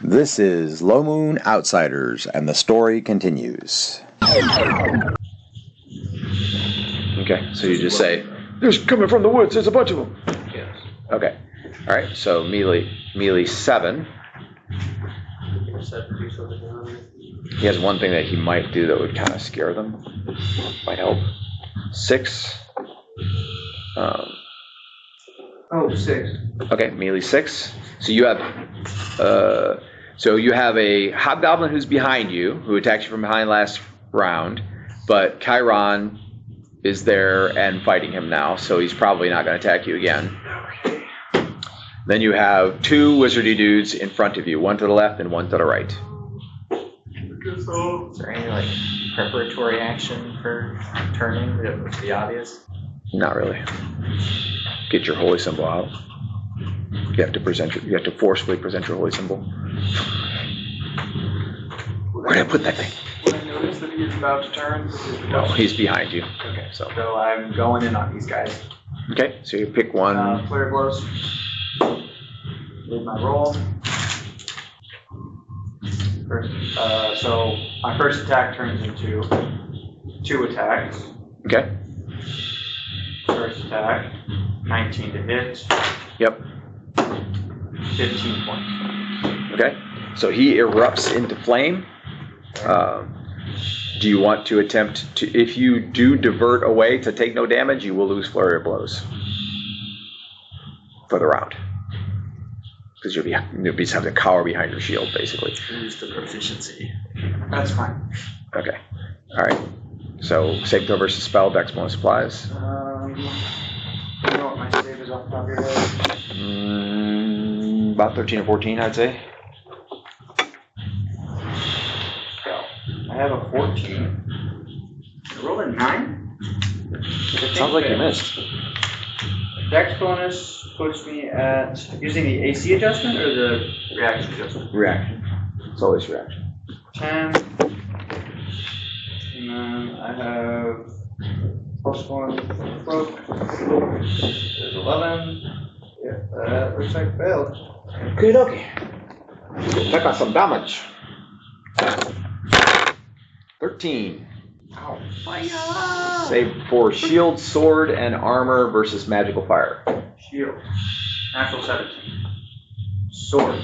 This is Low Moon Outsiders, and the story continues. Okay, so you just say, "There's coming from the woods. There's a bunch of them." Yes. Okay. All right. So melee 7. He has one thing that he might do that would kind of scare them. Might help. 6. 6. Okay, melee 6. So you have a hobgoblin who's behind you, who attacked you from behind last round, but Chairon is there and fighting him now, so he's probably not going to attack you again. Then you have 2 wizardy dudes in front of you, one to the left and one to the right. Is there any preparatory action for turning that would be obvious? Not really. Get your holy symbol out. You have to forcefully present your holy symbol. Where did I put that thing? When I notice that he's about to turn, No, he's behind you. Okay, so I'm going in on these guys. Okay, so you pick one. Flare blows. Leave my roll. So my first attack turns into 2 attacks. Okay. First attack, 19 to hit. Yep. 15 points. Okay. So he erupts into flame. Do you want to attempt to, if you do divert away to take no damage, you will lose flurry of blows for the round. Because you'll just have to cower behind your shield, basically. Lose the proficiency. That's fine. Okay. All right. So save throw versus spell, dex bonus applies. You know what my save is off the top of your head? About 13 or 14, I'd say. I have a 14. I rolled a 9. Sounds like you missed. Dex bonus puts me at using the AC adjustment or the reaction adjustment? Reaction. It's always reaction. 10. And then I have +1 cloak. There's 11. Yeah, that looks like failed. Okay. Check out some damage. 13. Ow. Fire! Save for shield, sword, and armor versus magical fire. Shield. Natural 17. Sword.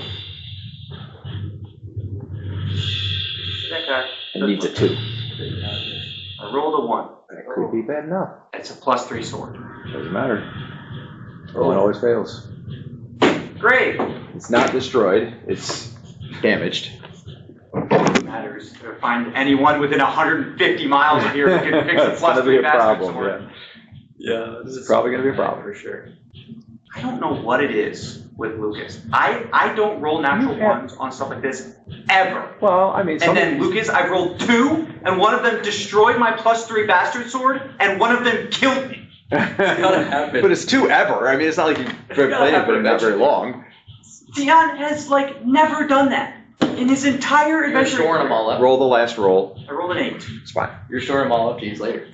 Okay. It needs a 2. I rolled a 1. That could be bad enough. It's a +3 sword. Doesn't matter. Rolling always fails. Great. It's not destroyed. It's damaged. It matters. Find anyone within 150 miles of here who can fix a It's gonna be +3 a bastard problem. sword. Yeah, This is probably going to be a problem. for sure. I don't know what it is with Lucas. I don't roll natural ones on stuff like this ever. Well, I mean, And then Lucas, I've rolled 2, and one of them destroyed my +3 bastard sword, and one of them killed me. Gotta happen. But it's 2 ever. I mean, it's not like you've played it for not very long. Dion has never done that in his entire You're adventure. storing them all up. Roll the last roll. I rolled an 8. It's fine. You're storing them all up to use later.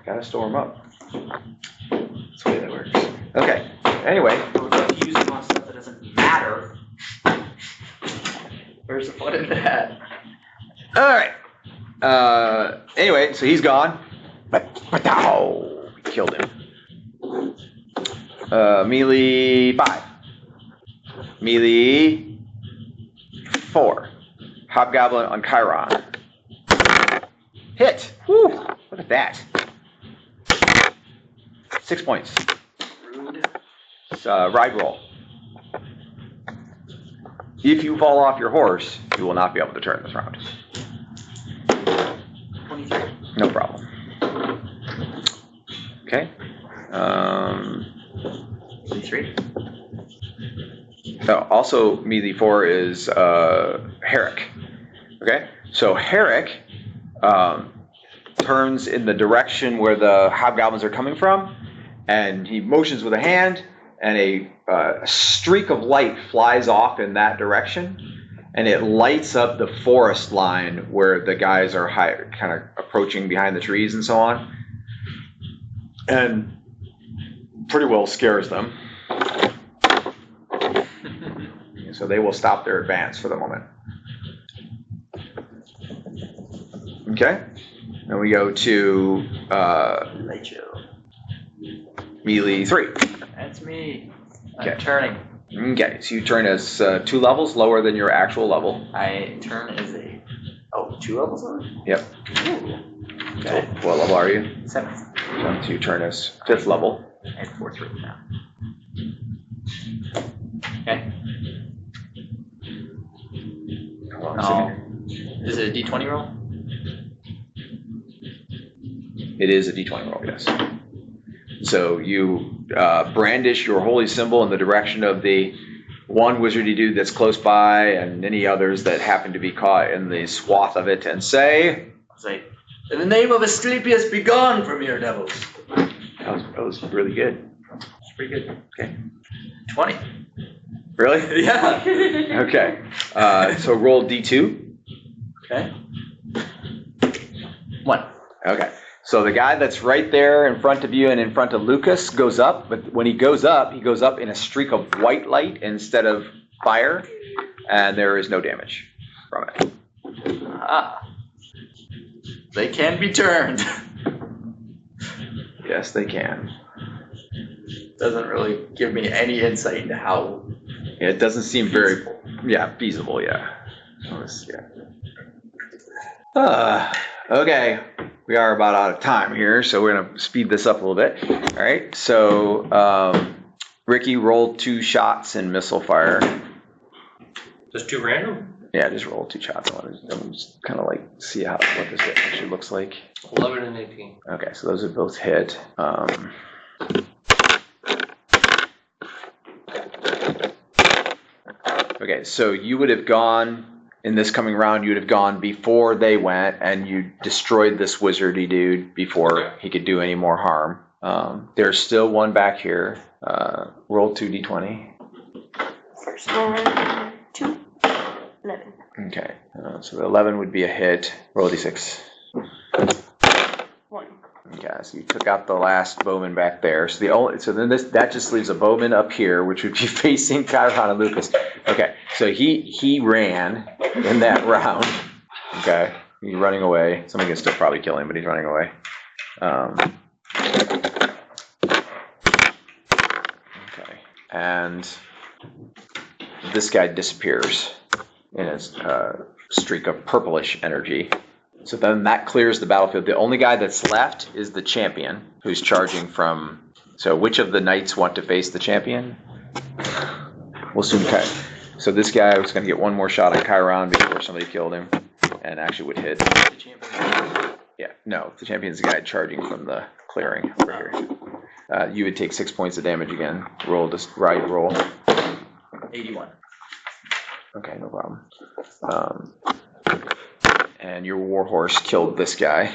Gotta store them up. That's the way that works. Okay. Anyway. I would love to use them on stuff that doesn't matter. Where's the fun in that? All right. Anyway, so he's gone. But killed him. Melee 5. Melee 4. Hobgoblin on Chairon. Hit. Woo! Look at that. 6 points. Rude. Ride roll. If you fall off your horse, you will not be able to turn this round. 23. No problem. Okay. 3. Also, melee 4 is Herrick. Okay, so Herrick turns in the direction where the hobgoblins are coming from, and he motions with a hand, and a streak of light flies off in that direction, and it lights up the forest line where the guys are kind of approaching behind the trees and so on, and pretty well scares them. So they will stop their advance for the moment. Okay. Then we go to melee 3. That's me. Okay. I'm turning. Okay, so you turn as 2 levels lower than your actual level. I turn as 2 levels lower? Yep. Ooh. Okay. So what level are you? 7th. So you turn as 5th level. I have 4th right now. Okay. Is it a D20 roll? It is a D20 roll, yes. So you brandish your holy symbol in the direction of the one wizardy dude that's close by and any others that happen to be caught in the swath of it and say... In the name of Asclepius, be gone from here, devils. That was really good. It's pretty good. Okay. 20. Really? Yeah. Okay. So roll D2. Okay. 1. Okay. So the guy that's right there in front of you and in front of Lucas goes up, but when he goes up in a streak of white light instead of fire, and there is no damage from it. Ah. They can be turned. Yes, they can. Doesn't really give me any insight into how. Yeah, it doesn't seem very, feasible, yeah. Okay, we are about out of time here, so we're going to speed this up a little bit. All right, so Ricky rolled 2 shots in missile fire. Just 2 random? Yeah, just roll 2 shots. I want to just kind of like see what this actually looks like. 11 and 18. Okay, so those are both hit. Okay, so you would have gone, in this coming round, you would have gone before they went, and you destroyed this wizardy dude before he could do any more harm. There's still one back here. Roll 2d20. First one, 2, 11. Okay, so the 11 would be a hit. Roll d6. 1. Okay, so you took out the last bowman back there. So then that just leaves a bowman up here, which would be facing Chairon and Lucas. Okay, so he ran in that round. Okay, he's running away. Somebody can still probably kill him, but he's running away. Okay, and this guy disappears in his streak of purplish energy. So then that clears the battlefield. The only guy that's left is the champion, who's charging from... So which of the knights want to face the champion? We'll soon cut. So this guy was going to get one more shot on Chairon before somebody killed him, and actually would hit. Yeah, no, the champion's the guy charging from the clearing over here. You would take 6 points of damage again. Roll, just ride roll. 81. Okay, no problem. And your warhorse killed this guy.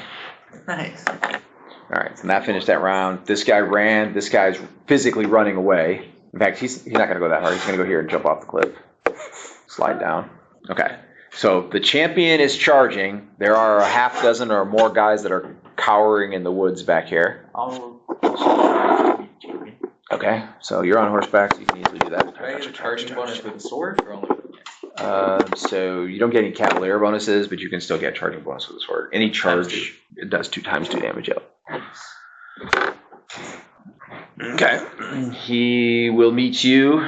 Nice. All right, and that finished that round. This guy ran. This guy's physically running away. In fact, he's not going to go that hard. He's going to go here and jump off the cliff. Slide down. Okay, so the champion is charging. There are a half dozen or more guys that are cowering in the woods back here. Okay, so you're on horseback, so you can easily do that. Do I get a charging bonus with the sword or only with the So you don't get any cavalier bonuses, but you can still get charging bonus with the sword. Any charge, it does 2 times 2 damage. Yep. Okay. He will meet you.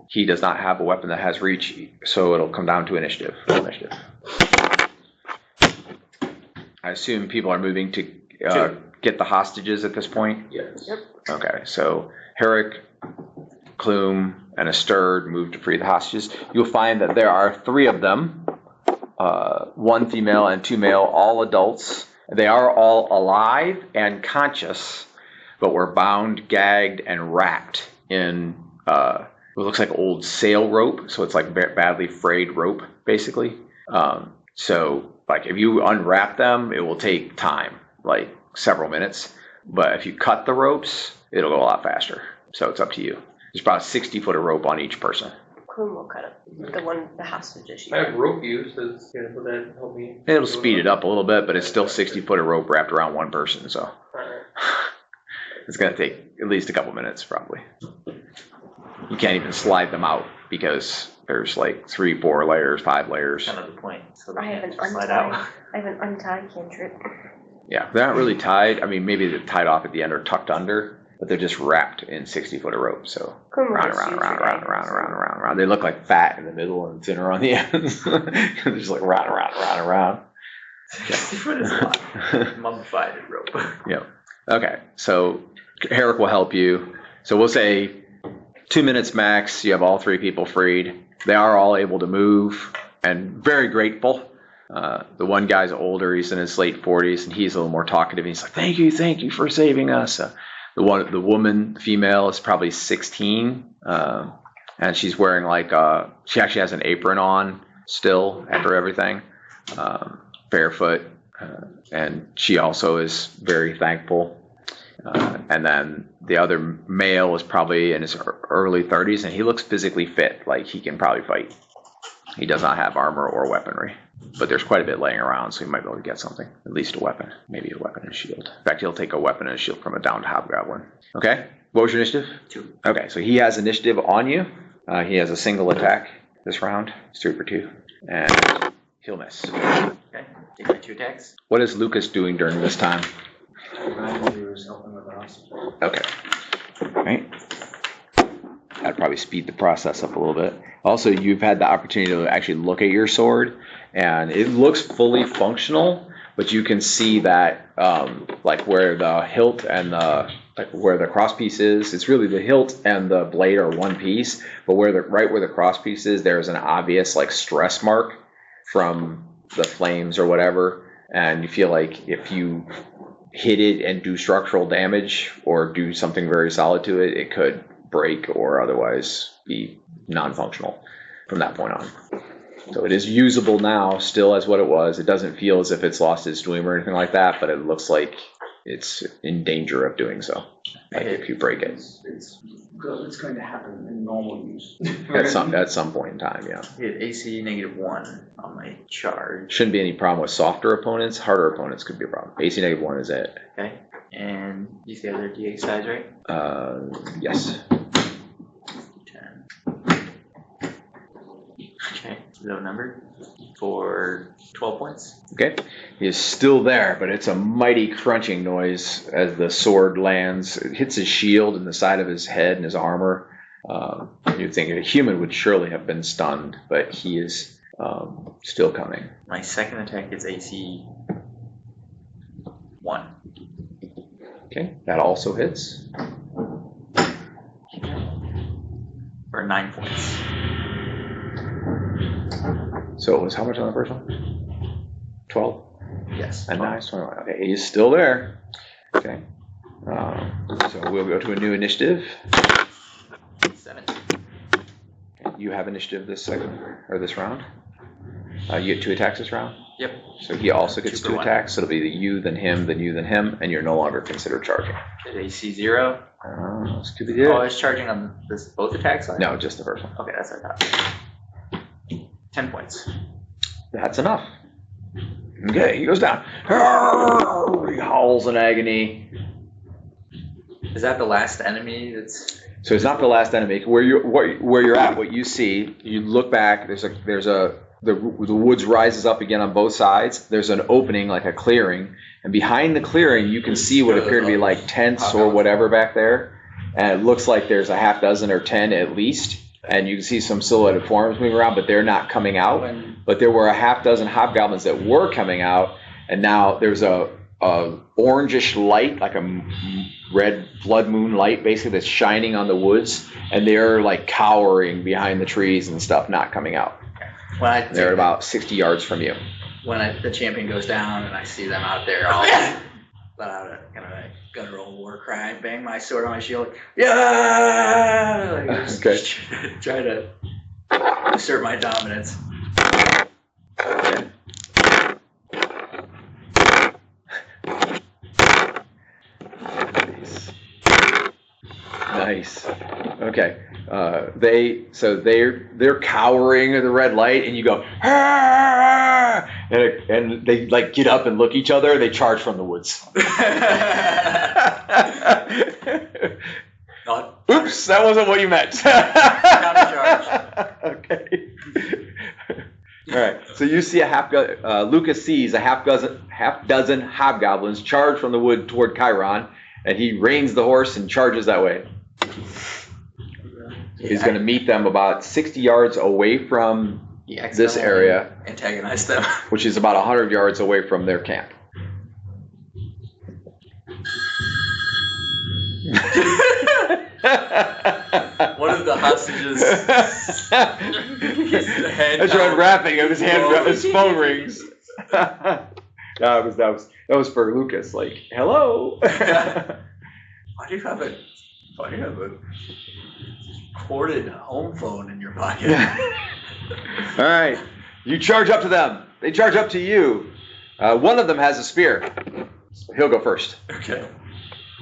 He does not have a weapon that has reach, so it'll come down to initiative. I assume people are moving to get the hostages at this point? Yes. Yep. Okay, so Herrick, Clume, and Asterd move to free the hostages. You'll find that there are 3 of them, 1 female and 2 male, all adults. They are all alive and conscious, but were bound, gagged, and wrapped in what looks like old sail rope. So it's like badly frayed rope, basically. So like if you unwrap them, it will take time, like several minutes. But if you cut the ropes, it'll go a lot faster. So it's up to you. There's about 60 foot of rope on each person. Clume will cut up the hostage issue. I have rope use. Would that help me? It'll speed it up a little bit, but it's still 60 foot of rope wrapped around one person. So it's going to take at least a couple minutes, probably. You can't even slide them out because there's like 3, 4 layers, 5 layers. Kind of the point. So they I have can't an just slide untied. out. I have an untied cantrip. Yeah, they're not really tied. I mean, maybe they're tied off at the end or tucked under, but they're just wrapped in 60-foot of rope. So round, around. They look like fat in the middle and thinner on the ends. They're just like round. 60 foot is a lot. Mummified rope. Yeah. Okay. So Herrick will help you. So we'll say 2 minutes max. You have all 3 people freed. They are all able to move and very grateful. The one guy's older. He's in his late 40s, and he's a little more talkative. He's like, thank you for saving us. The female, is probably 16, and she's wearing she actually has an apron on still after everything, barefoot, and she also is very thankful. And then the other male is probably in his early 30s, and he looks physically fit, like he can probably fight. He does not have armor or weaponry, but there's quite a bit laying around, so he might be able to get something, at least a weapon, maybe a weapon and a shield. In fact, he'll take a weapon and a shield from a downed hobgoblin. Okay, what was your initiative? 2. Okay, so he has initiative on you. He has a single attack this round. It's 3 for 2, and he'll miss. Okay, take my 2 attacks. What is Lucas doing during this time? He was helping with the hospital. Okay. All right. That'd probably speed the process up a little bit. Also, you've had the opportunity to actually look at your sword, and it looks fully functional, but you can see that where the hilt and where the crosspiece is, it's really the hilt and the blade are one piece, but where the crosspiece is, there's an obvious stress mark from the flames or whatever, and you feel like if you hit it and do structural damage or do something very solid to it, it could break or otherwise be non-functional from that point on. So it is usable now, still as what it was. It doesn't feel as if it's lost its dream or anything like that, but it looks like it's in danger of doing so if you break it. It's going to happen in normal use. At some point in time, yeah. Hit AC -1 on my charge. Shouldn't be any problem with softer opponents. Harder opponents could be a problem. AC -1 is it. Okay, and you say they're D8 size, right? Yes. 10. Okay, low number for 12 points. Okay, he is still there, but it's a mighty crunching noise as the sword lands. It hits his shield and the side of his head and his armor. You'd think a human would surely have been stunned, but he is still coming. My second attack is AC 1. Okay, that also hits. For 9 points. So it was how much on the first one? 12? Yes. And now it's 21. Okay, he's still there. Okay. So we'll go to a new initiative. 17. You have initiative this round. You get 2 attacks this round. Yep. So he also gets 2 for 2 1. attacks. So it'll be the you, then him, then you, then him, and you're no longer considered charging. Hit AC 0. Stupid Oh, I good. was charging on this both attacks? No, just the first one. Okay, that's what I thought. 10 points. That's enough. Okay, he goes down. He howls in agony. Is that the last enemy that's... So it's not the last enemy. Where you're at, what you see, you look back. The woods rises up again on both sides. There's an opening, like a clearing, and behind the clearing, you can see what appear to be like tents or whatever back there. And it looks like there's a half dozen or 10 at least. And you can see some silhouetted forms moving around, but they're not coming out. But there were a half dozen hobgoblins that were coming out, and now there's a orangish light, like a red blood moon light, basically, that's shining on the woods, and they're like cowering behind the trees and stuff, not coming out. They're about 60 yards from you. When the champion goes down and I see them out there, I'll let out a kind of a guttural war cry, bang my sword on my shield, yeah! Like, just try to assert my dominance. Nice. Okay. They're cowering at the red light, and you go, ah! and they like get up and look at each other. They charge from the woods. Not Oops, that wasn't what you meant. Countercharge. Okay. All right. So you see Lucas sees a half dozen hobgoblins charge from the wood toward Chairon, and he reins the horse and charges that way. He's going to meet them about 60 yards away from this area, antagonize them, which is about 100 yards away from their camp. One of the hostages. That's right, rapping. His phone rings. that was for Lucas. Like, hello. Why do you have a corded home phone in your pocket? All right, you charge up to them. They charge up to you. One of them has a spear. He'll go first. Okay.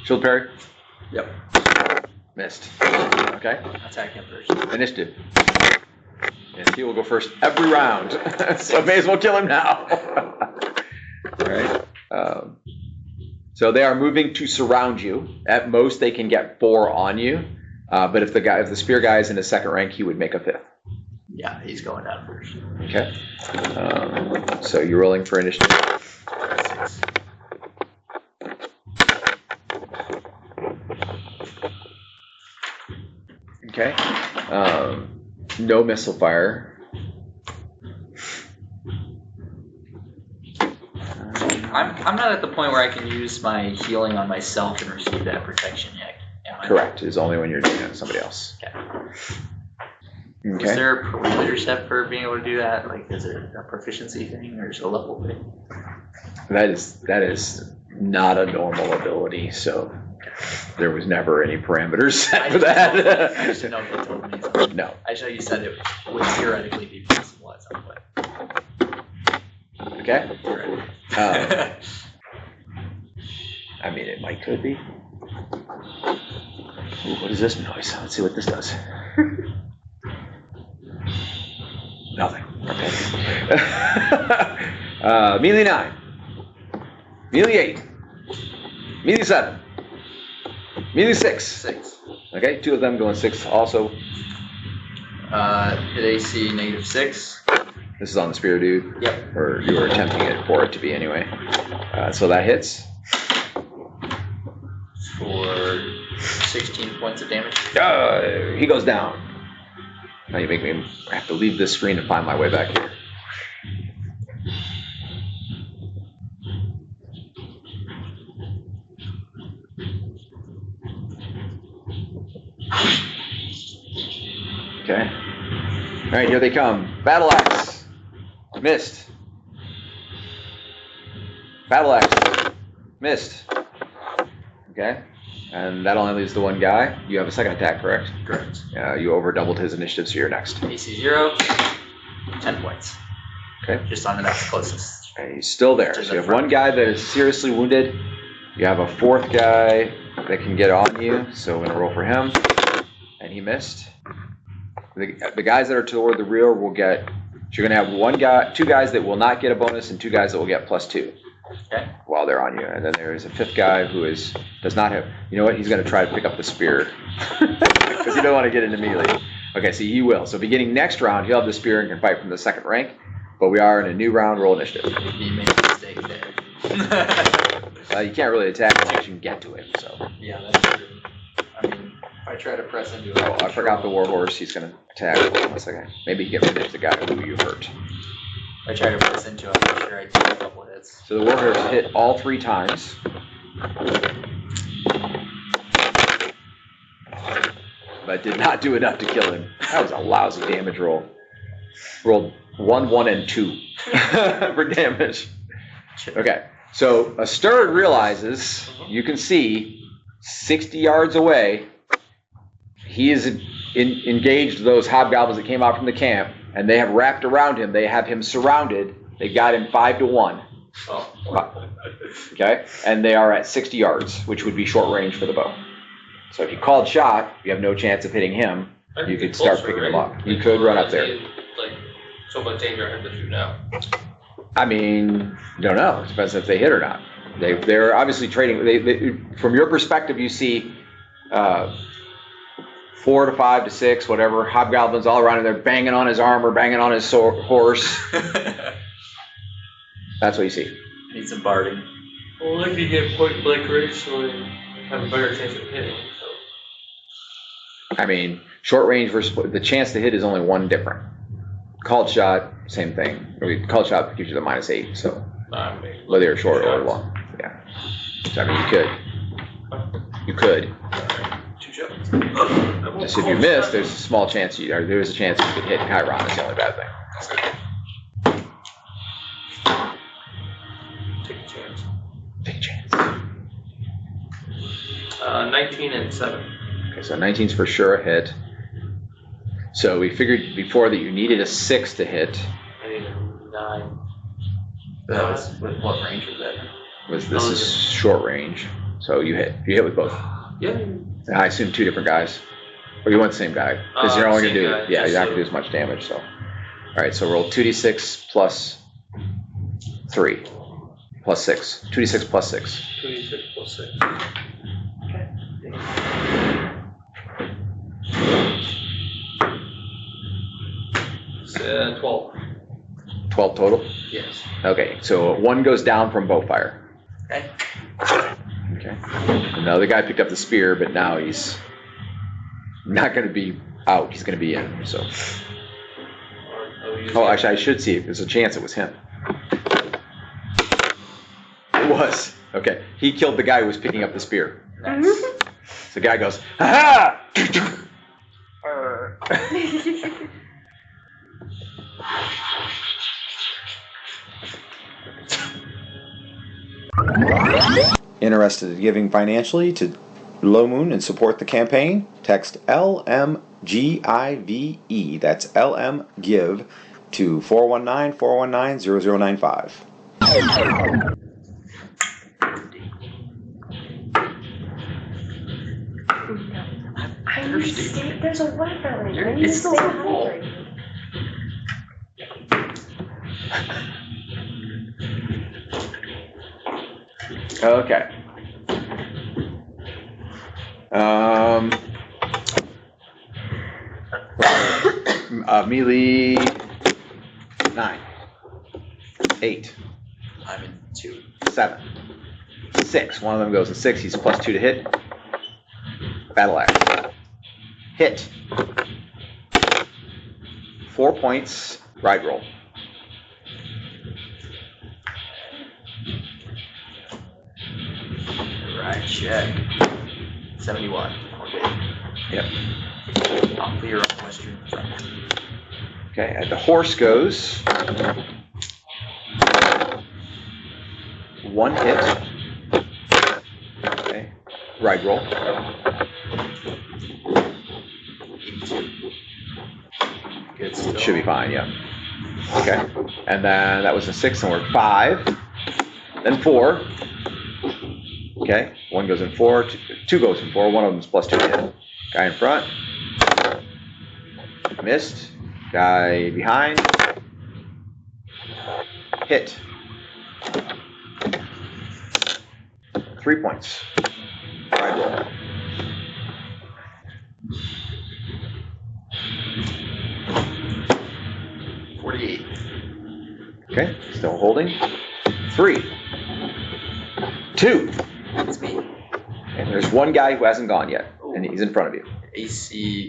Shield parry. Yep. Missed. Okay. Attack him first. Initiative. Yes, he will go first every round. So may as well kill him now. All right. So they are moving to surround you. At most, they can get 4 on you. But if the spear guy is in his second rank, he would make a 5th. Yeah, he's going down first. Okay. So you're rolling for initiative. 6. Okay. No missile fire. I'm not at the point where I can use my healing on myself and receive that protection yet. Am I? Correct. It's only when you're doing it on somebody else. Okay. Okay. Is there a parameter set for being able to do that? Like, is it a proficiency thing or is it a level thing? That is not a normal ability, so there was never any parameters set for that. I just didn't know if you told me. No. I just know you said it would theoretically be possible at some point. Okay. Theoretically. I mean, it could be. Ooh, what is this noise? Let's see what this does. Nothing. Okay. Melee 9. Melee 8. Melee 7. Melee 6. 6. Okay, 2 of them going 6 also. Hit AC -6. This is on the spear dude. Yep. Or you were attempting it for it to be anyway. So that hits. For 16 points of damage. He goes down. Now you make me have to leave this screen and find my way back here. Okay. All right, here they come. Battle axe. Missed. Battle axe. Missed. Okay. And that only leaves the one guy. You have a second attack, correct? Correct. You over doubled his initiative, so you're next. AC 0. 10 points. Okay. Just on the next closest. And he's still there. So you have one guy that is seriously wounded. You have a 4th guy that can get on you. So I'm going to roll for him. And he missed. The guys that are toward the rear will get. So you're going to have 2 guys that will not get a bonus and 2 guys that will get +2. Okay. While they're on you. And then there is a 5th guy who does not have. You know what? He's going to try to pick up the spear. Because he doesn't want to get into melee. Okay, so he will. So beginning next round, he'll have the spear and can fight from the second rank. But we are in a new round. Roll initiative. He made a mistake there. You can't really attack unless you can get to him. So. Yeah, that's true. I mean, if I try to press into it. Oh, I forgot the warhorse. He's going to attack. Hold on a second. Maybe he can finish the guy who you hurt. If I try to press into it, I'm sure I take a couple hits. So the warhorse hit all 3 times. But did not do enough to kill him. That was a lousy damage roll. Rolled 1, 1, and 2 for damage. Okay, so a Stern realizes, you can see, 60 yards away, he is engaged those hobgoblins that came out from the camp, and they have wrapped around him. They have him surrounded. They got him 5 to 1. Oh. Okay, and they are at 60 yards, which would be short range for the bow. So if you called shot, you have no chance of hitting him. You could start picking him up. You could run up there. Like, so much danger I have to shoot now. I mean, don't know. It depends if they hit or not. They're obviously trading. From your perspective, you see 4 to 5 to 6, whatever. Hobgoblins all around him. They're banging on his armor, banging on his horse. That's what you see. Need some barding. Well, if you get point blank range, so you have a better chance of hitting. So. I mean, short range versus the chance to hit is only one different. Called shot, same thing. Called shot gives you the -8, so whether you're short or long. Yeah. So I mean, you could. 2 shots. Just if you miss, there's a small chance there's a chance you could hit Chairon. That's the only bad thing. Take a chance. Take a chance. 19 and 7. Okay, so 19's for sure a hit. So we figured before that you needed a 6 to hit. I need a 9. That was, what range was that? This is short range. So you hit. You hit with both. Yeah. I assume 2 different guys. Or you want the same guy? Because you're only going to do, guy, you're not going to do as much damage, so. Alright, so roll 2d6 plus 3. Plus 6. 2d6 plus 6. 26 plus 6. Okay. It's 12. 12 total? Yes. Okay, so 1 goes down from bow fire. Okay. Okay. And the other guy picked up the spear, but now he's not going to be out. He's going to be in, so. Oh, actually, I should see if there's a chance it was him. It was. Okay. He killed the guy who was picking up the spear. Nice. So the guy goes, ha Interested in giving financially to Low Moon and support the campaign? Text LMGIVE, that's LMGIVE, to 419-419-0095. I'm stay, there's a watermelon. I need to It's stay still full. hydrated. Okay. Melee 9, 8, I'm in 2. 7, 6. One of them goes to 6. He's +2 to hit. Battle axe. Hit. 4 points. Ride roll. Right, check. 71. Okay. Yep. I'll clear up western front. Okay, and the horse goes. 1 hit. Okay. Ride roll. 82. Good still. Should be fine, yeah. Okay. And then that was a 6, and we're 5. Then 4. Okay. 1 goes in 4. 2 goes in 4. One of them's +2 to hit. Guy in front. Missed. Guy behind. Hit. 3 points. Ride roll. Okay, still holding. 3, 2. That's me. And there's one guy who hasn't gone yet, and he's in front of you. AC.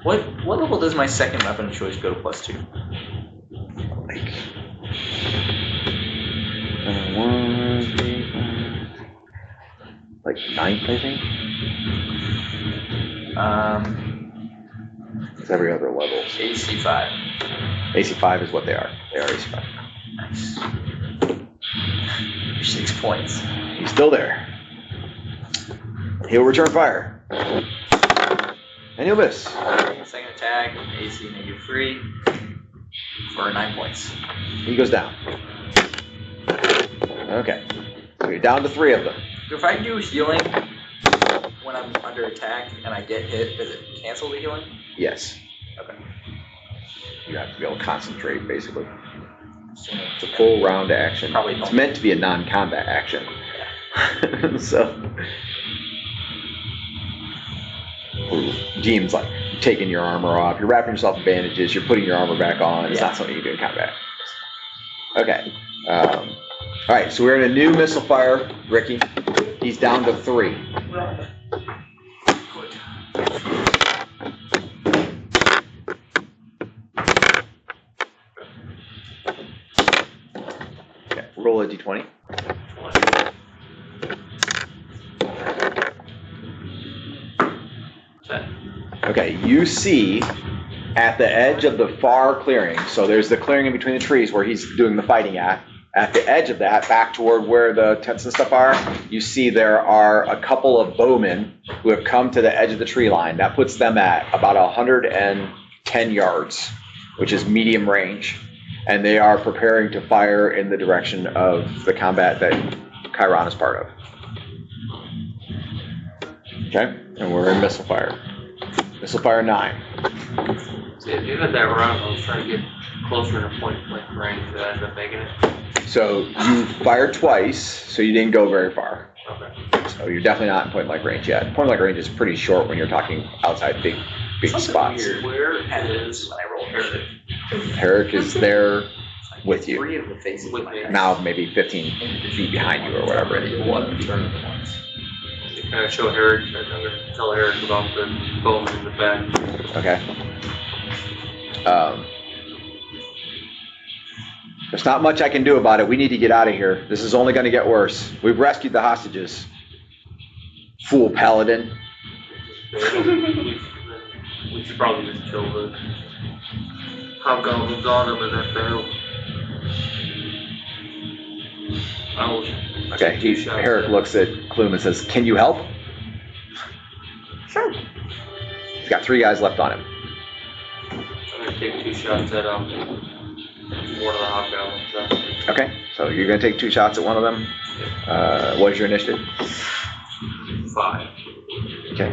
What level does my second weapon of choice go to +2? Like 1, 3, 5. Like 9th, I think. It's every other level. AC 5. AC 5 is what they are. They are AC 5. Nice. 6 points. He's still there. He'll return fire. And he'll miss. Second attack, AC -3 for 9 points. He goes down. Okay. So you're down to 3 of them. If I do healing when I'm under attack and I get hit, does it cancel the healing? Yes. Okay. You have to be able to concentrate, basically. It's a full round action. Probably It's meant to be a non-combat action. So. who deems like taking your armor off, you're wrapping yourself in bandages, you're putting your armor back on. It's not something you do in combat. Okay. All right, so we're in a new missile fire, Ricky. He's down to 3. Okay, roll a d20. Okay, you see at the edge of the far clearing, so there's the clearing in between the trees where he's doing the fighting at the edge of that, back toward where the tents and stuff are, you see there are a couple of bowmen who have come to the edge of the tree line. That puts them at about 110 yards, which is medium range. And they are preparing to fire in the direction of the combat that Chairon is part of. Okay, and we're in missile fire. Missile fire 9. See, even that round, I was trying to get closer to point blank range, but I ended up making it. So you fired twice, so you didn't go very far. Okay. So you're definitely not in point blank range yet. Point blank range is pretty short when you're talking outside big spots. Weird. Where Is when I roll Herrick. Herrick is there with you. 3 of the faces With in my me. dice. Now maybe 15 feet behind you or whatever. One turn at once. you kind of show Eric, I'm going to tell Eric about the bowman in the back. Okay. There's not much I can do about it. We need to get out of here. This is only going to get worse. We've rescued the hostages. Fool paladin. We should probably just kill the hobgoblins on him in that battle. Okay, Herrick looks at Clume and says, "Can you help?" Sure. He's got 3 guys left on him. I'm going to take 2 shots at one of the hobgoblins. Okay, so you're going to take 2 shots at one of them. What is your initiative? 5. Okay.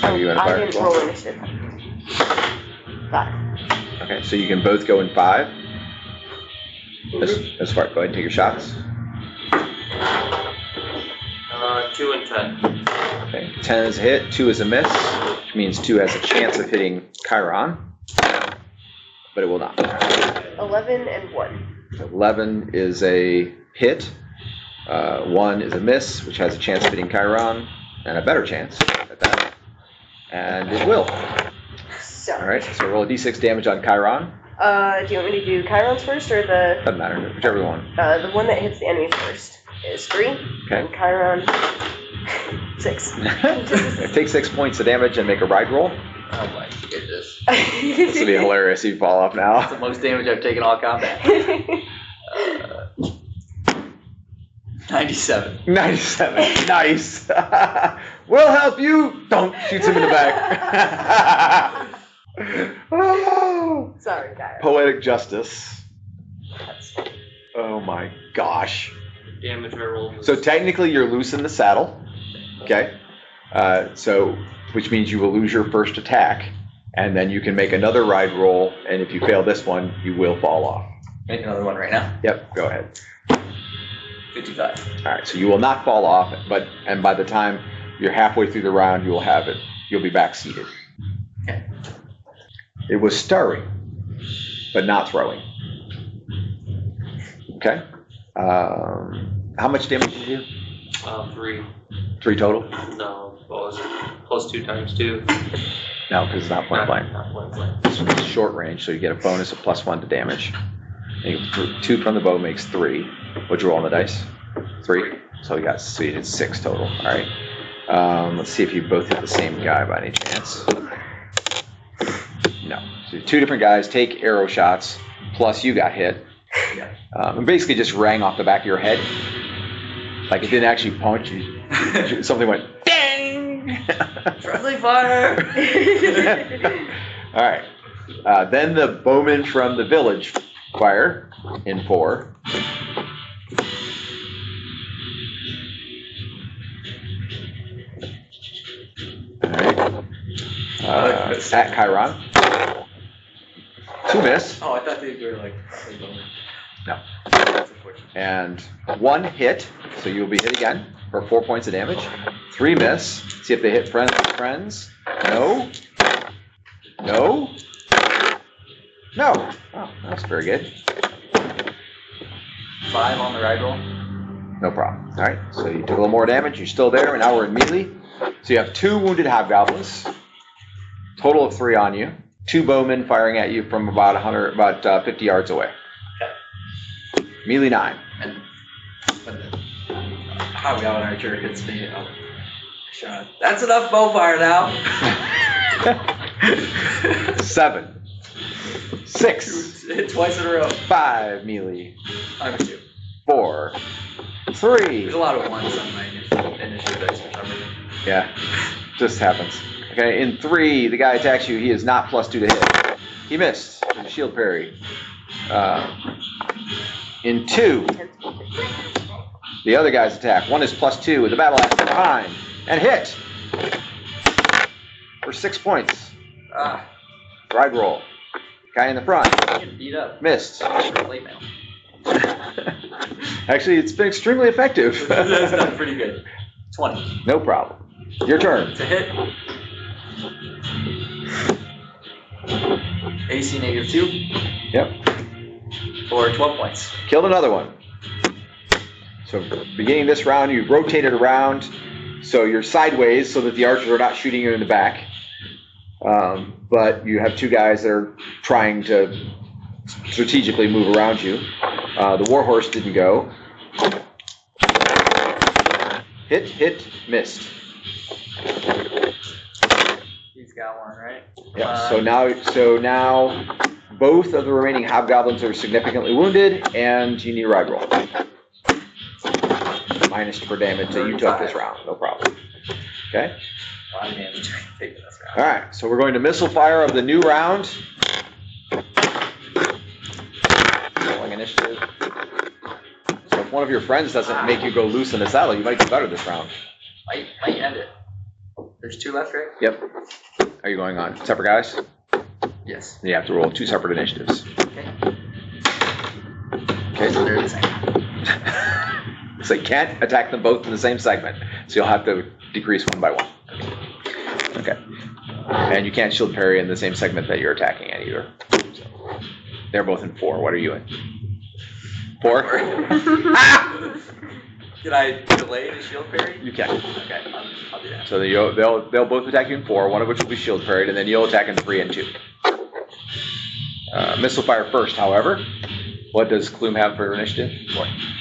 Are you in a I fire didn't as well? roll initiative. 5. Okay, so you can both go in 5. As far, go ahead and take your shots. 2 and 10. Okay, 10 is a hit, 2 is a miss, which means 2 has a chance of hitting Chairon, but it will not. 11 and 1. 11 is a hit, 1 is a miss, which has a chance of hitting Chairon, and a better chance at that, and it will. So. All right, so roll a d6 damage on Chairon. Do you want me to do Chiron's first or the Doesn't matter, whichever one. the one that hits the enemy first is 3. Okay. And Chiron 6. Take 6 points of damage and make a ride roll. Oh my goodness. This will be hilarious if you fall off now. That's the most damage I've taken all combat. 97. 97. Nice. We'll help you. Don't shoots him in the back. Oh, Sorry, Chiron. poetic justice. That's Oh my gosh. Damage I rolled. So technically you're loose in the saddle. Okay. So which means you will lose your first attack, and then you can make another ride roll, and if you fail this one, you will fall off. Make another one right now. Yep, go ahead. 55. All right, so you will not fall off, and by the time you're halfway through the round, you will have it. You'll be back seated. Okay. It was stirring, but not throwing. Okay. How much damage did you do? 3. 3 total? No, what was it? Plus 2 times 2. No, because it's not point blank. Not point blank. It's short range, so you get a bonus of +1 to damage. And 2 from the bow makes 3. What'd you roll on the dice? 3. So you did 6 total. All right. Let's see if you both hit the same guy by any chance. No. So 2 different guys take arrow shots, plus you got hit. And basically just rang off the back of your head. Like it didn't actually punch you. Something went, dang! Friendly fire! All right. Then the bowman from the village fire in 4. All right. At Chairon. 2 miss. Oh, I thought they were like probably bonus. No. That's unfortunate. And 1 hit, so you'll be hit again for 4 points of damage. 3 miss. See if they hit friends with friends. No. No. No. Oh, that's very good. 5 on the ride roll. No problem. All right, so you took a little more damage. You're still there, and now we're in melee. So you have 2 wounded hobgoblins. Total of 3 on you. 2 bowmen firing at you from about 50 yards away. Okay. Melee 9. And when the hobgoblin archer hits me, I'll shot. That's enough bow fire now. 7. 6. Hit twice in a row. 5 melee. I'm a 2. 4. There's 3. a lot of ones on my initiative dice for some reason. Yeah, just happens. Okay, in 3, the guy attacks you. He is not +2 to hit. He missed. Shield parry. In 2, the other guy's attack. 1 is +2 with the battle axe behind and hit for 6 points. Ride roll. Guy in the front. Getting beat up. Missed. Late mail. Actually, it's been extremely effective. That's done pretty good. 20. No problem. Your turn. It's a hit. AC -2. Yep. For 12 points. Killed another one. So beginning this round, you rotate it around so you're sideways so that the archers are not shooting you in the back. But you have 2 guys that are trying to strategically move around you. The warhorse didn't go. Hit, missed. He's got one, right? Yeah. So now both of the remaining hobgoblins are significantly wounded, and you need a ride roll. -2 for damage that you took this round. No problem. Okay. A lot of damage taken this round. All right. So we're going to missile fire of the new round. Rolling initiative. So if one of your friends doesn't make you go loose in the saddle, you might do better this round. Might end it. There's 2 left, right? Yep. Are you going on separate guys? Yes. You have to roll 2 separate initiatives. Okay. Okay. So they're the same. So you can't attack them both in the same segment. So you'll have to decrease 1 by 1. Okay. And you can't shield parry in the same segment that you're attacking in either. So they're both in 4. What are you in? 4? Can I delay the shield parry? You can. Okay, I'll do that. So they'll both attack you in 4, one of which will be shield parried, and then you'll attack in 3 and 2. Missile fire first, however. What does Klume have for initiative?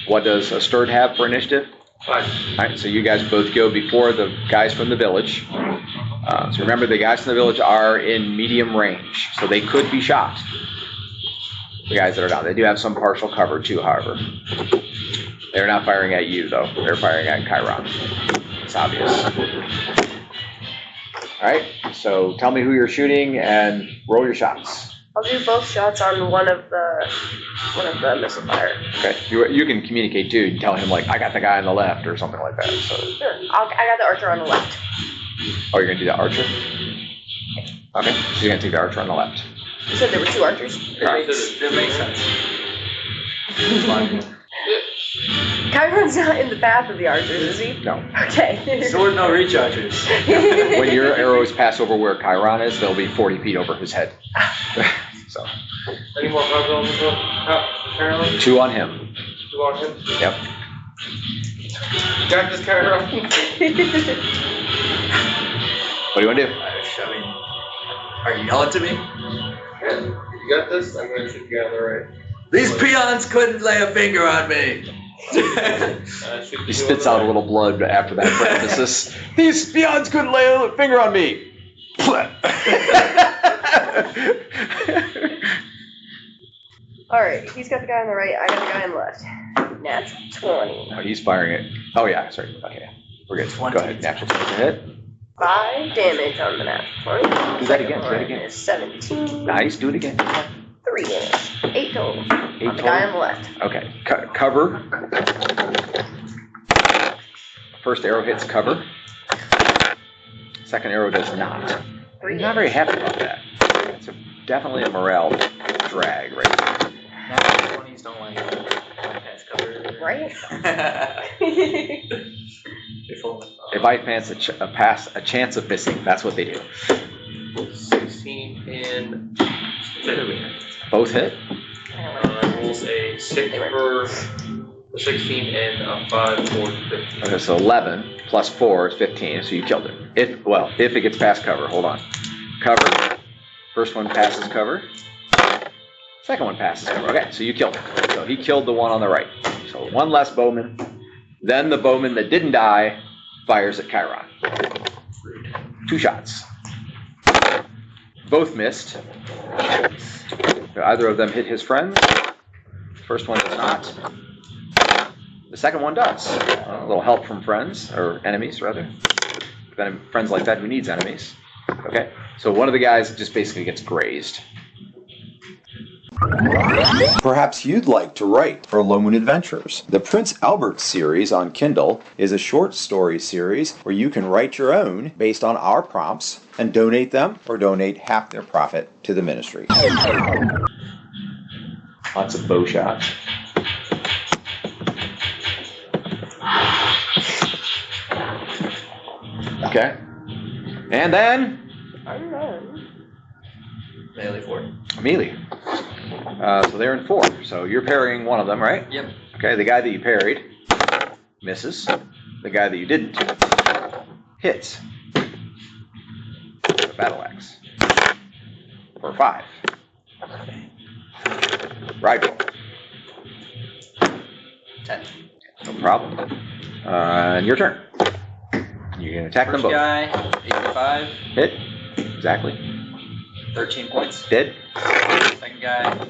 What does Sturd have for initiative? 5. All right, so you guys both go before the guys from the village. So remember, the guys from the village are in medium range, so they could be shot. The guys that are down, they do have some partial cover too, however. They're not firing at you, though. They're firing at Chairon. It's obvious. All right, so tell me who you're shooting and roll your shots. I'll do both shots on one of the missile fire. Okay, you can communicate too. You tell him like, I got the guy on the left or something like that. So. Sure. I got the archer on the left. Oh, you're gonna do the archer? Okay, so you're gonna take the archer on the left. You said there were 2 archers. That makes sense. Chairon's not in the path of the archers, is he? No. Okay. Sword no reach archers. When your arrows pass over where Chairon is, they'll be 40 feet over his head. So. Any more hobgoblins? Chairon? 2 on him. 2 on him? Yep. Got this, Chairon. What do you want to do? I mean, are you yelling to me? Yeah. You got this? I'm gonna shoot you on the right. These peons couldn't lay a finger on me. He spits out a little blood after that parenthesis. These peons couldn't lay a finger on me. Alright, he's got the guy on the right, I got the guy on the left. Natural 20. Oh, he's firing it. Oh, yeah, sorry. Okay, we're good. 20. Go ahead. Natural 20 to hit. 5 damage on the natural 20. Do that again. Do that again. Is 17. Nice. Do it again. 3 damage. 8 total. 8 on the total? guy on the left. Okay. Cover. First arrow hits cover. Second arrow does not. 3 I'm not very happy about that. It's definitely a morale drag right there. Natural 20s don't like pass cover. Right? They bypass a chance of missing. That's what they do. 16 and Both hit. rolls a 6 for the 16 and a 5 for the 15. Okay, so 11 plus 4 is 15, so you killed it. If it gets past cover, hold on. Cover. First one passes cover. Second one passes cover. Okay, so you killed it. So he killed the one on the right. So one less bowman. Then the bowman that didn't die fires at Chairon. 2 shots. Both missed. Either of them hit his friend. First one does not. The second one does. A little help from friends, or enemies rather. Friends like that, who needs enemies? Okay, so one of the guys just basically gets grazed. Perhaps you'd like to write for Low Moon Adventures. The Prince Albert series on Kindle is a short story series where you can write your own based on our prompts and donate them or donate half their profit to the ministry. Lots of bow shots. Okay. And then Melee 4. melee. So they're in 4. So you're parrying one of them, right? Yep. Okay, the guy that you parried misses. The guy that you didn't hits. The battle axe. For 5. Ride roll. 10. No problem. And your turn. You can attack them First both. guy, 85. Hit. Exactly. 13 points. Dead. Second guy.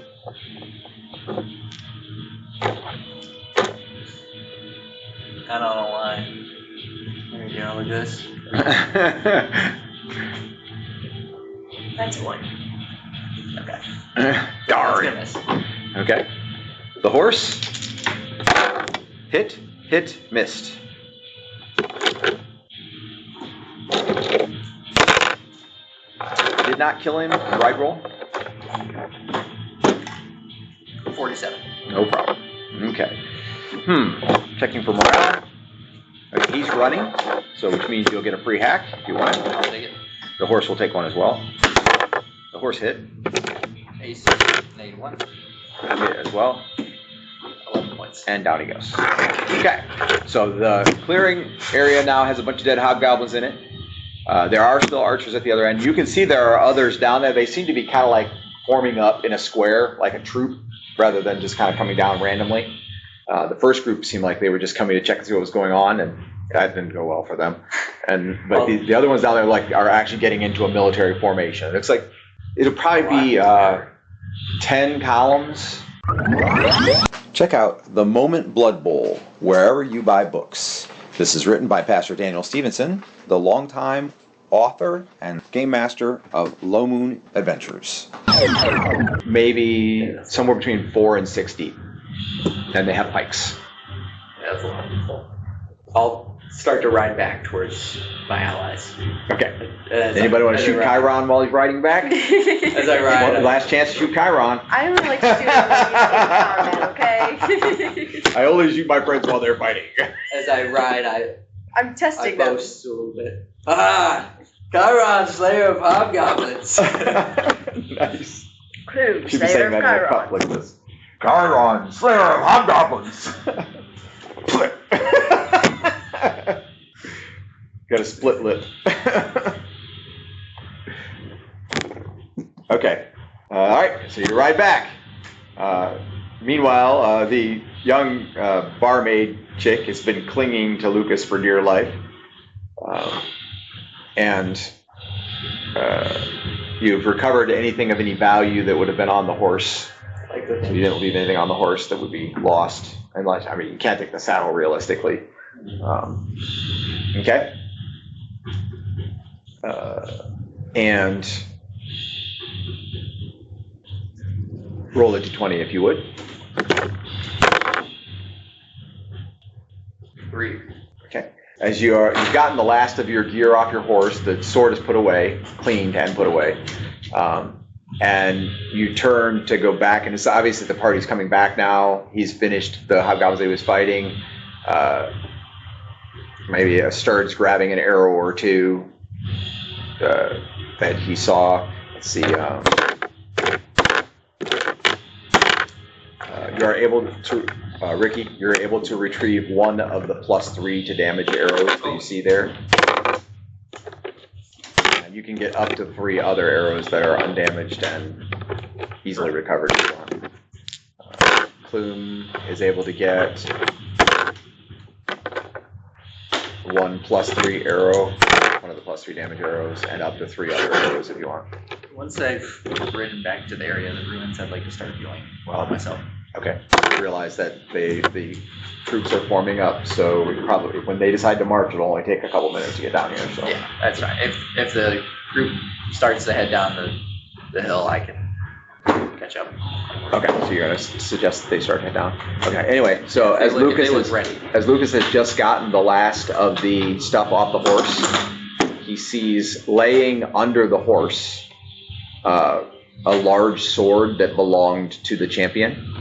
I don't know why. There you go, look at this. That's 1. Okay. That's Darn. gonna miss. Okay. The horse. Hit. Hit. Missed. Did not kill him. Ride roll. 47. No problem. Okay. Checking for morale. Okay, he's running, so which means you'll get a free hack if you want. I'll take it. The horse will take one as well. The horse hit. Ace, negative 1. Hit as well. 11 points. And down he goes. Okay. So the clearing area now has a bunch of dead hobgoblins in it. There are still archers at the other end. You can see there are others down there. They seem to be kind of like forming up in a square, like a troop, rather than just kind of coming down randomly. The first group seemed like they were just coming to check and see what was going on, and that didn't go well for them. But the other ones down there are actually getting into a military formation. It looks like it'll probably be 10 columns. Check out The Moment Blood Bowl wherever you buy books. This is written by Pastor Daniel Stevenson, the longtime author and game master of Low Moon Adventures. Maybe somewhere between 4 and 6 deep. And they have pikes. That's wonderful. I'll start to ride back towards my allies. Okay. Anybody want to shoot Chairon while he's riding back? As I ride. Last chance to shoot Chairon. I only like to do it when we in combat, okay? I only shoot my friends while they're fighting. As I ride, I'm I testing them. boast a little bit. Ah! Chairon, Slayer of Hobgoblins. Nice. Who? Should be Slayer saying of that in a cup Chairon. like this. Chairon, Slayer of Hobgoblins. Got a split lip. Okay. All right. So you ride back. Meanwhile, the young barmaid chick has been clinging to Lucas for dear life, and you've recovered anything of any value that would have been on the horse. Like the So you didn't leave anything on the horse that would be lost, unless you can't take the saddle realistically. Okay. And roll a d20 if you would. 3. Okay. As you've gotten the last of your gear off your horse, the sword is put away, cleaned and put away. And you turn to go back, and it's obvious that the party's coming back now. He's finished the hobgoblins he was fighting. maybe starts grabbing an arrow or two that he saw. Let's see. You are able to, Ricky, you're able to retrieve one of the +3 to damage arrows that you see there. And you can get up to 3 other arrows that are undamaged and easily recovered if you want. Plume is able to get 1 +3 arrow, one of the +3 damage arrows, and up to 3 other arrows if you want. Once I've ridden back to the area of the ruins, I'd like to start healing myself. Okay. You realize that the troops are forming up, so probably when they decide to march, it'll only take a couple minutes to get down here. So Yeah, that's fine. If the group starts to head down the hill, I can catch up. okay, so you're gonna suggest that they start to head down. Okay. Anyway, so as If Lucas they look is ready. as Lucas has just gotten the last of the stuff off the horse, he sees laying under the horse a large sword that belonged to the champion.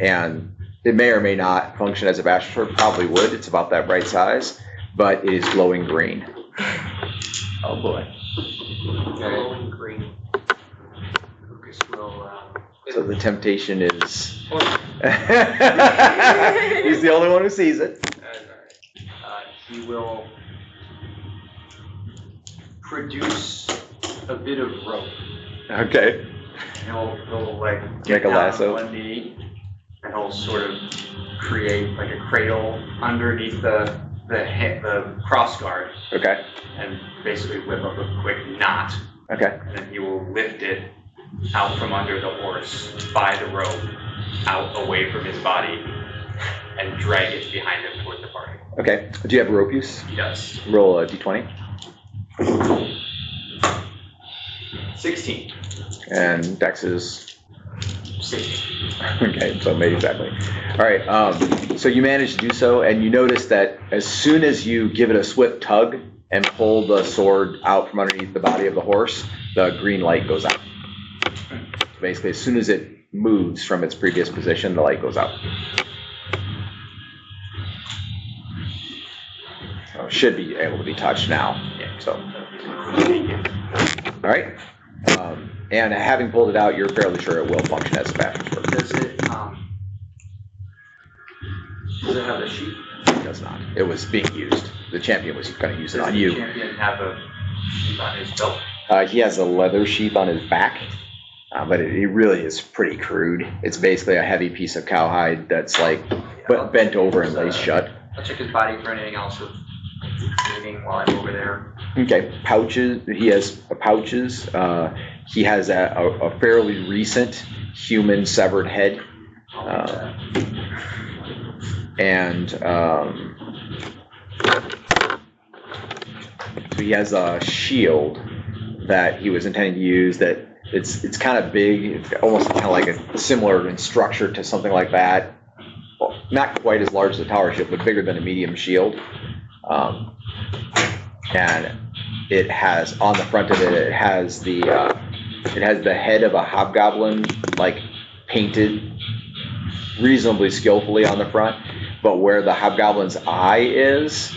And it may or may not function as a bastard sword, probably would, it's about that right size, but it is glowing green. Oh boy. Glowing green. Lucas will. So the temptation is... He's the only one who sees it. He will produce a bit of rope. Okay. He'll like Like get a down lasso? on one knee, and he'll sort of create like a cradle underneath the cross guard, Okay. and basically whip up a quick knot, Okay. and then he will lift it out from under the horse by the rope, out away from his body, and drag it behind him towards the party. Okay. Do you have rope use? He does. Roll a d20. 16. And Dex is... 16. Okay, so maybe exactly. All right, so you manage to do so, and you notice that as soon as you give it a swift tug and pull the sword out from underneath the body of the horse, the green light goes out. Basically, as soon as it moves from its previous position, the light goes out. So it should be able to be touched now. Yeah, so. All right. And having pulled it out, you're fairly sure it will function as a bastard sword. Does it have a sheath? It does not. It was being used. The champion was going to use it on Does you. the champion have a sheath on his belt? He has a leather sheath on his back, but it really is pretty crude. It's basically a heavy piece of cowhide that's like bent over and laced shut. I'll check his body for anything else of meaning while I'm over there. Okay, pouches. He has pouches. He has a fairly recent human severed head. And he has a shield that he was intending to use that it's kind of big, it's almost kind of like a similar in structure to something like that. Well, not quite as large as a tower shield, but bigger than a medium shield. And it has on the front of it, it has the head of a hobgoblin like painted reasonably skillfully on the front, but where the hobgoblin's eye is,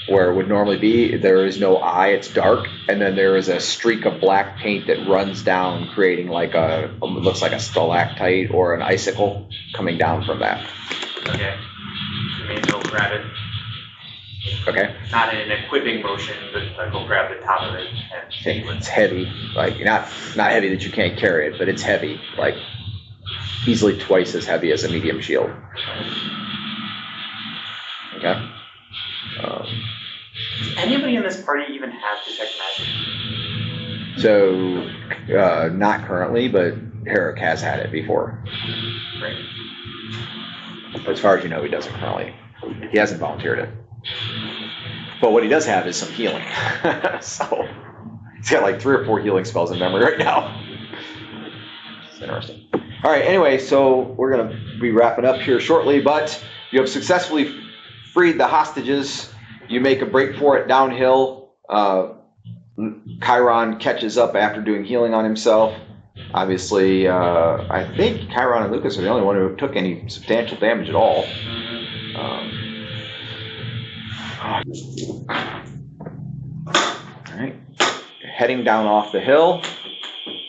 where it would normally be, there is no eye, it's dark, and then there is a streak of black paint that runs down, creating like it looks like a stalactite or an icicle coming down from that. Okay. Maybe he'll grab it. Okay. Not in an equipping motion, but he'll grab the top of it and It's heavy, like not heavy that you can't carry it, but it's heavy, like easily twice as heavy as a medium shield. Okay. Does anybody in this party even have detect magic? So, not currently, but Herrick has had it before. Right. As far as you know, he doesn't currently. He hasn't volunteered it. But what he does have is some healing. So, he's got like 3 or 4 healing spells in memory right now. It's interesting. All right, anyway, so we're going to be wrapping up here shortly, but you have successfully freed the hostages. You make a break for it downhill. Chairon catches up after doing healing on himself. Obviously, I think Chairon and Lucas are the only one who took any substantial damage at all. Alright. Heading down off the hill,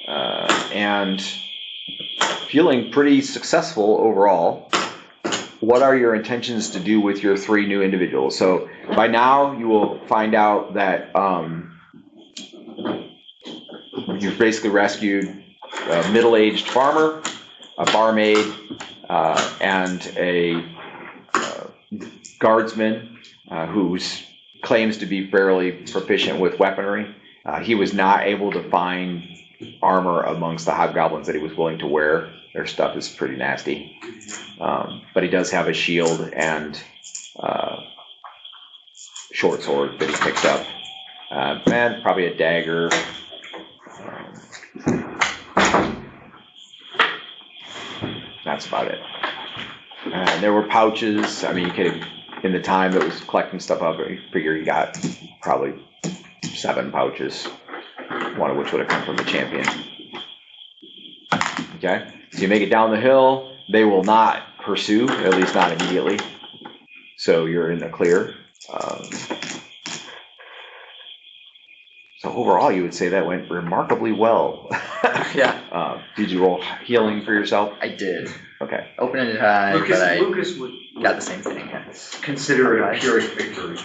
and feeling pretty successful overall. What are your intentions to do with your 3 new individuals? So by now you will find out that you've basically rescued a middle-aged farmer, a barmaid, and a guardsman who claims to be fairly proficient with weaponry. He was not able to find armor amongst the hobgoblins that he was willing to wear. Their stuff is pretty nasty. But he does have a shield and short sword that he picked up. And probably a dagger. That's about it. And there were pouches. I mean, you could have, in the time that was collecting stuff up, I figure he got probably 7 pouches, one of which would have come from the champion. Okay, so you make it down the hill. They will not pursue, at least not immediately. So you're in the clear. So overall, you would say that went remarkably well. Yeah. Did you roll healing for yourself? I did. Okay. Open it high, but I Lucas would got the same thing. Yes. consider it a pyrrhic victory.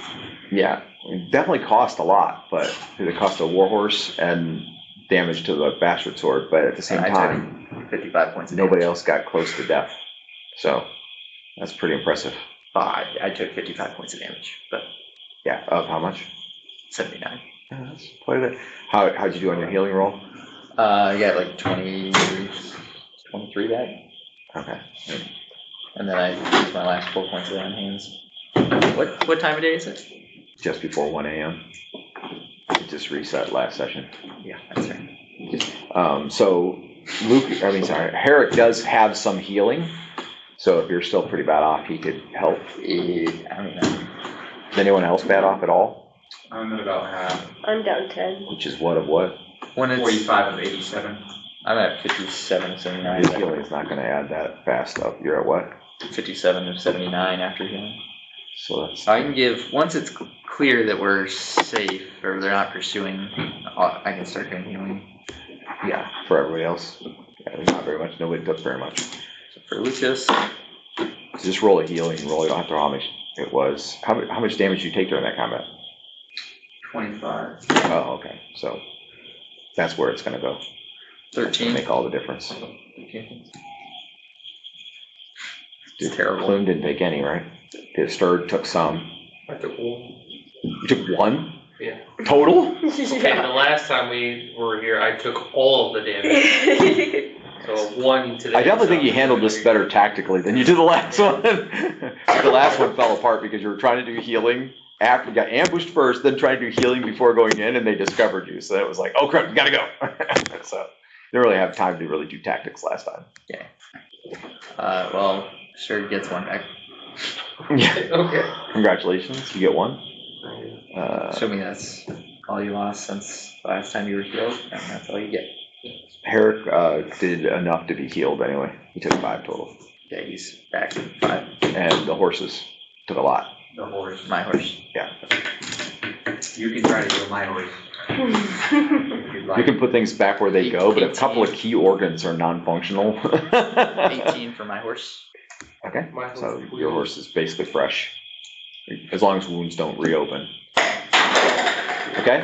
Yeah, it definitely cost a lot, but it cost a warhorse and damage to the bastard sword. But at the same And I time, took 55 points of nobody damage. else got close to death. So that's pretty impressive. I took 55 points of damage, but Yeah, of how much? 79. Yeah, that's quite a bit. How'd you do on your healing roll? I got like 23 back, Okay. and then I used my last 4 points of that on hands. What time of day is it? Just before 1 a.m. It just reset last session. Yeah, that's right. So Herrick does have some healing. So if you're still pretty bad off, he could help. I don't know. Is anyone else bad off at all? I'm at about half. I'm down 10. Which is what of what? When it's 45 of 87. I'm at 57 of 79. His healing is not going to add that fast up. You're at what? 57 of 79 after healing. So that's So I can give, once it's clear that we're safe or they're not pursuing, I can start doing healing. yeah for everybody else. Yeah, there's not very much. Nobody took very much. So for Lucius, So just roll a healing roll. You don't have to know how much it was. How much damage did you take during that combat? 25. Oh, okay. So that's where it's going to go. That's gonna 13. make all the difference. It's terrible. Plume didn't take any, right? Stirred took some. I took 1. You took 1? Yeah. Total? Okay, the last time we were here, I took all of the damage. So 1 today. I definitely think you handled this better tactically than you did the last one. The last one fell apart because you were trying to do healing after you got ambushed first, then trying to do healing before going in, and they discovered you. So that was like, oh crap, we gotta go. So didn't really have time to really do tactics last time. Well, sure gets 1 back. Yeah. Okay. Congratulations, you get 1. Assuming that's all you lost since the last time you were healed, and that's all you get. Herrick did enough to be healed anyway. He took 5 total. Yeah, he's back to 5. And the horses took a lot. The horse. My horse. Yeah. You can try to heal my horse. If you'd You like. can put things back where they go, but a couple of key organs are non-functional. 18 for my horse. Okay, My horse so is your horse is basically fresh, as long as wounds don't reopen. Okay,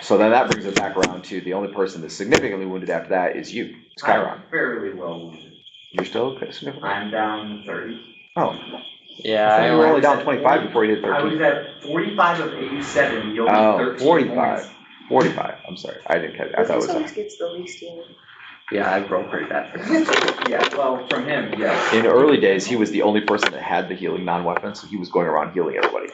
so then that brings it back around to the only person that's significantly wounded after that is you. It's Chairon. I'm fairly well wounded. You're still significantly? I'm down 30. Oh, Yeah, I thought you were only down at 25 before you hit I was 13. at 45 of 87. You owed me Oh, 13 45. points. 45, I'm sorry, I didn't catch, I thought it Lucas was, always gets the least healing. Yeah, I rolled pretty bad for that. Yeah, well, from him, yes. in the early days, he was the only person that had the healing non-weapon, so he was going around healing everybody.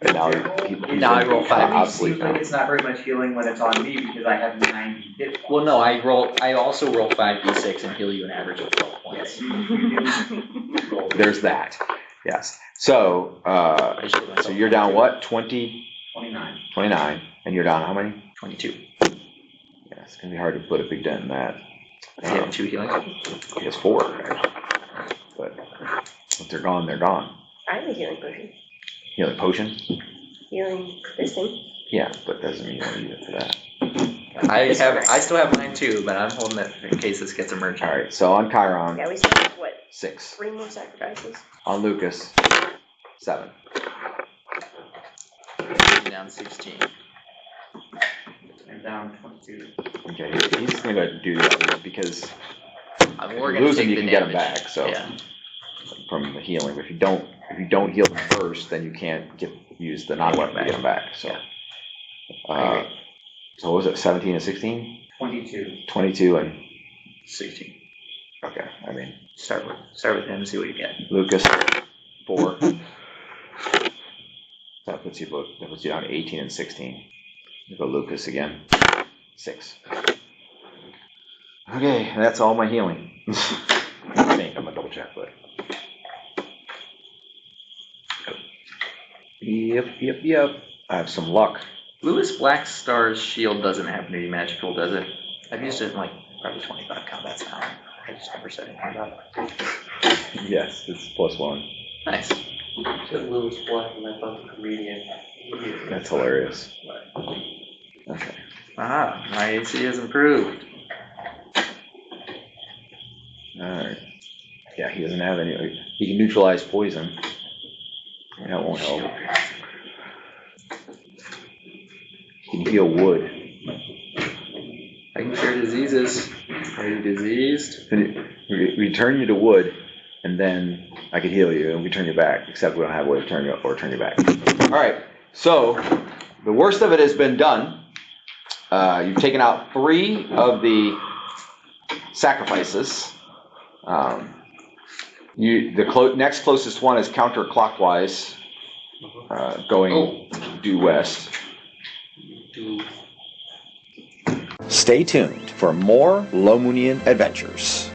And now he's Now I roll 5. It obsolete seems now. like it's not very much healing when it's on me because I have 90 hit points. Well, no, I also roll 5d6 and heal you an average of 12 points. Yes, you do. Roll. There's that, yes. So, I just rolled so myself you're down 22. what, 20, 29. 29, and you're down how many? 22. Yeah, it's gonna be hard to put a big dent in that. I have 2 healing. He has 4, actually. But if they're gone, they're gone. I have a healing potion. Healing potion? Healing this thing. Yeah, but doesn't mean you want to use it for that. I still have mine too, but I'm holding it in case this gets emergent. Alright, so on Chairon, Yeah, we still have what? 6. 3 more sacrifices. On Lucas, 7. Down 16. And down 22. Okay, he's gonna go do the others because We're if gonna you lose take him, you the can get him damage. back. So Yeah. from the healing, but if you don't heal them first, then you can't use the non-weapon to get them back. So, so what was it 17 and 16? 22. 22 and 16. okay. I mean, Start with him and see what you get. Lucas 4. That puts you down to 18 and 16. You go Lucas again. 6. Okay, that's all my healing. I think I'm gonna double check, but. Yep. I have some luck. Lewis Blackstar's shield doesn't happen to be magical, does it? I've used it in like probably 25 combats now. I just never said anything about it. Yes, it's +1. Nice. Said Lewis Black and I thought the comedian. That's hilarious. Okay. Ah, my AC has improved. Alright. Yeah, he doesn't have any. He can neutralize poison. That won't help. He can heal wood. I can cure diseases. Are you diseased? We turn you to wood, and then I can heal you, and we turn you back, except we don't have a way to turn you back. Alright, so the worst of it has been done. You've taken out 3 of the sacrifices. The next closest one is counterclockwise, going due west. Stay tuned for more Lomunian adventures.